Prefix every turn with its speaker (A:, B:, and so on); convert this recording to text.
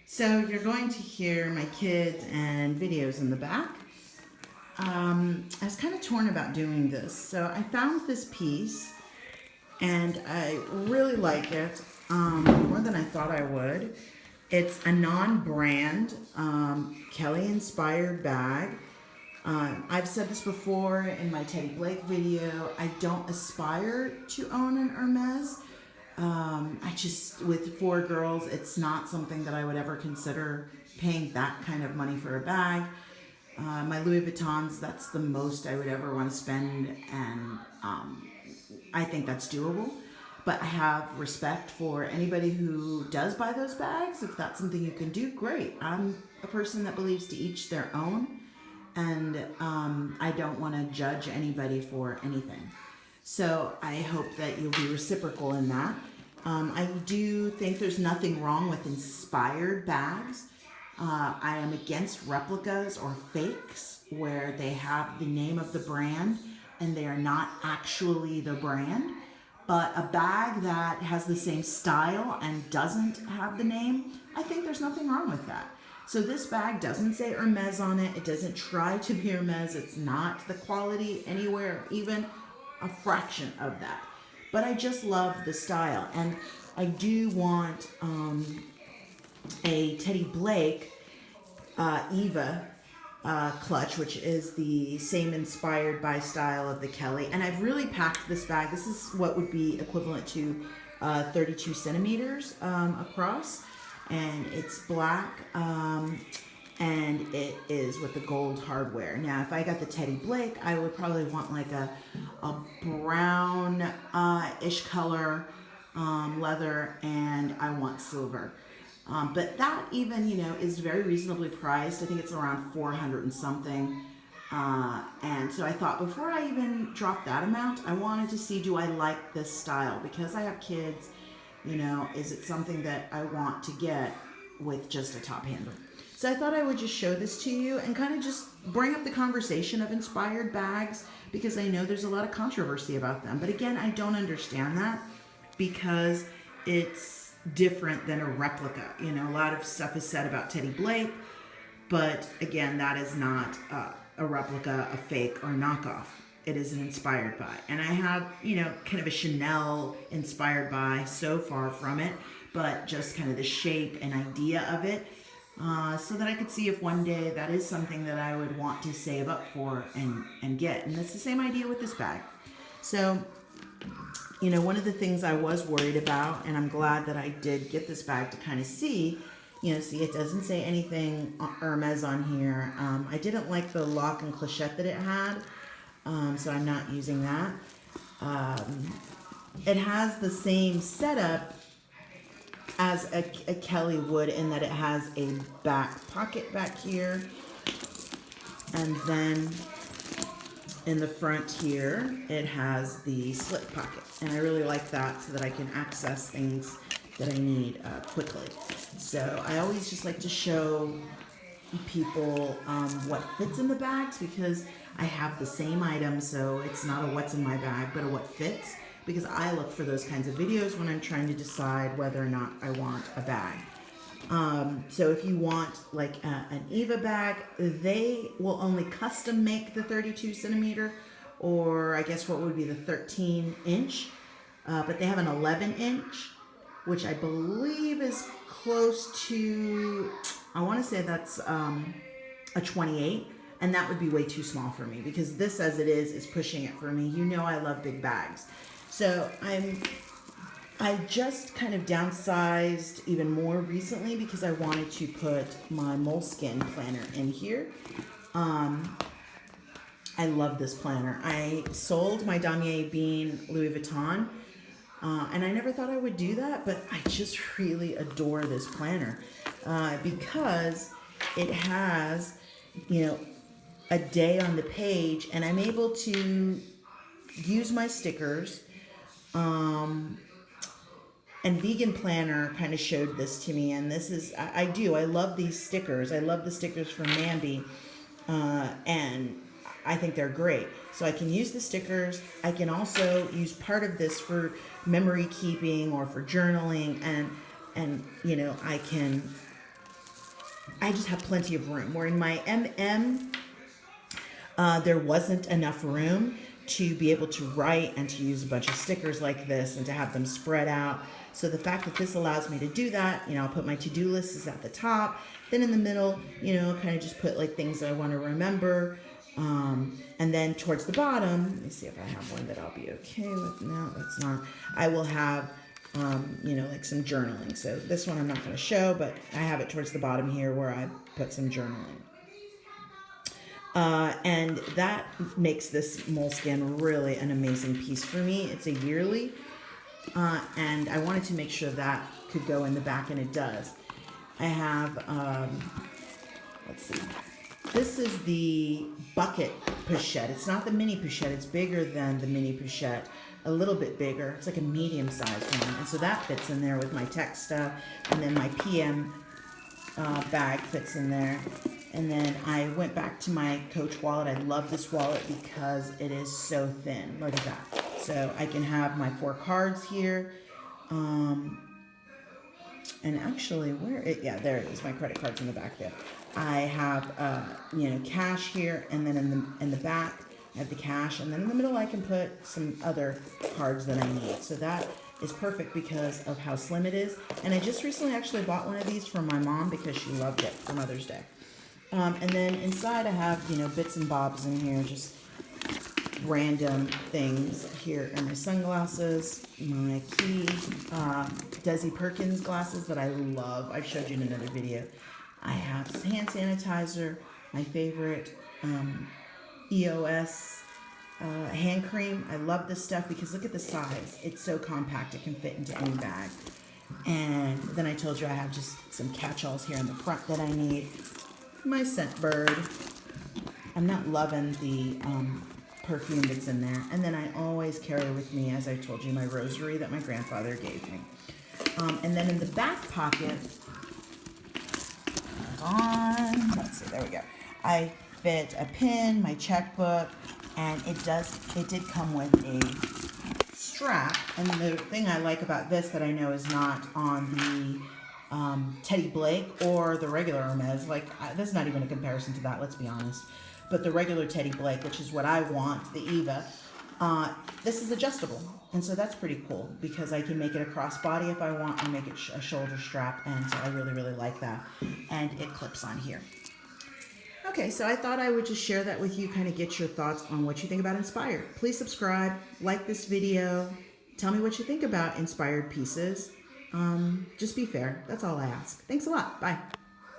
A: So you're going to hear my kids and videos in the back. I was kind of torn about doing this. So I found this piece and I really like it more than I thought I would. It's a non-brand Kelly inspired bag. I've said this before in my Teddy Blake video. I don't aspire to own an Hermes. I just, with four girls, it's not something that I would ever consider paying that kind of money for a bag. My Louis Vuittons, that's the most I would ever want to spend, and I think that's doable. But I have respect for anybody who does buy those bags. If that's something you can do, great. I'm a person that believes to each their own, and I don't want to judge anybody for anything. So I hope that you'll be reciprocal in that. I do think there's nothing wrong with inspired bags. I am against replicas or fakes where they have the name of the brand and they are not actually the brand. But a bag that has the same style and doesn't have the name, I think there's nothing wrong with that. So this bag doesn't say Hermes on it. It doesn't try to be Hermes. It's not the quality anywhere, even a fraction of that. But I just love the style. And I do want a Teddy Blake Eva clutch, which is the same inspired by style of the Kelly. And I've really packed this bag. This is what would be equivalent to 32 centimeters across. And it's black. And it is with the gold hardware. Now, if I got the Teddy Blake, I would probably want like a brown-ish color leather, and I want silver. But that even, is very reasonably priced. I think it's around 400 and something. And so I thought before I even drop that amount, I wanted to see, do I like this style? Because I have kids, is it something that I want to get with just a top handle? So I thought I would just show this to you and kind of just bring up the conversation of inspired bags, because I know there's a lot of controversy about them. But again, I don't understand that because it's different than a replica. A lot of stuff is said about Teddy Blake, but again, that is not a replica, a fake, or knockoff. It is an inspired by. And I have, kind of a Chanel inspired by, so far from it, but just kind of the shape and idea of it. So that I could see if one day that is something that I would want to save up for and get. And it's the same idea with this bag. So, one of the things I was worried about, and I'm glad that I did get this bag to kind of see, see it doesn't say anything Hermes on here. I didn't like the lock and clochette that it had, so I'm not using that. It has the same setup as a Kelly would, in that it has a back pocket back here, and then in the front here it has the slip pocket, and I really like that so that I can access things that I need quickly. So I always just like to show people what fits in the bags, because I have the same item, so it's not a what's in my bag but a what fits, because I look for those kinds of videos when I'm trying to decide whether or not I want a bag. So if you want like an Eva bag, they will only custom make the 32 centimeter, or I guess what would be the 13 inch, but they have an 11 inch, which I believe is close to, I want to say that's a 28, and that would be way too small for me, because this as it is pushing it for me. I love big bags. So I just kind of downsized even more recently because I wanted to put my moleskin planner in here. I love this planner. I sold my Damier Bean Louis Vuitton, and I never thought I would do that, but I just really adore this planner because it has, a day on the page, and I'm able to use my stickers. And Vegan Planner kind of showed this to me, and this is, I love these stickers. I love the stickers from Mambi, and I think they're great. So I can use the stickers. I can also use part of this for memory keeping or for journaling, and I can I just have plenty of room. Where in my MM, there wasn't enough room to be able to write and to use a bunch of stickers like this and to have them spread out. So the fact that this allows me to do that, I'll put my to-do list is at the top. Then in the middle, kind of just put like things that I want to remember. And then towards the bottom, let me see if I have one that I'll be okay with. No, that's not. I will have, like some journaling. So this one I'm not going to show, but I have it towards the bottom here where I put some journaling. And that makes this moleskin really an amazing piece for me. It's a yearly, and I wanted to make sure that could go in the back, and it does. I have, let's see, this is the bucket pochette. It's not the mini pochette, it's bigger than the mini pochette, a little bit bigger. It's like a medium-sized one, and so that fits in there with my tech stuff, and then my PM bag fits in there. And then I went back to my Coach wallet. I love this wallet because it is so thin. Look at that. So I can have my 4 cards here. And actually, yeah, there it is. My credit card's in the back there. I have, cash here. And then in the back, I have the cash. And then in the middle, I can put some other cards that I need. So that is perfect because of how slim it is. And I just recently actually bought one of these for my mom because she loved it for Mother's Day. And then inside I have, bits and bobs in here, just random things. Here are my sunglasses, my key, Desi Perkins glasses that I love. I've showed you in another video. I have hand sanitizer, my favorite EOS hand cream. I love this stuff because look at the size. It's so compact, it can fit into any bag. And then I told you I have just some catch-alls here in the front that I need. My scent bird. I'm not loving the perfume that's in there. And then I always carry with me, as I told you, my rosary that my grandfather gave me. And then in the back pocket, let's see, there we go. I fit a pin, my checkbook, and it did come with a strap. And the thing I like about this that I know is not on the Teddy Blake or the regular Hermes, this is not even a comparison to that, let's be honest, but the regular Teddy Blake, which is what I want, the Eva, this is adjustable, and so that's pretty cool because I can make it a crossbody if I want and make it a shoulder strap, and so I really, really like that, and it clips on here. Okay, so I thought I would just share that with you, kind of get your thoughts on what you think about Inspired. Please subscribe, like this video, tell me what you think about Inspired pieces. Just be fair. That's all I ask. Thanks a lot. Bye.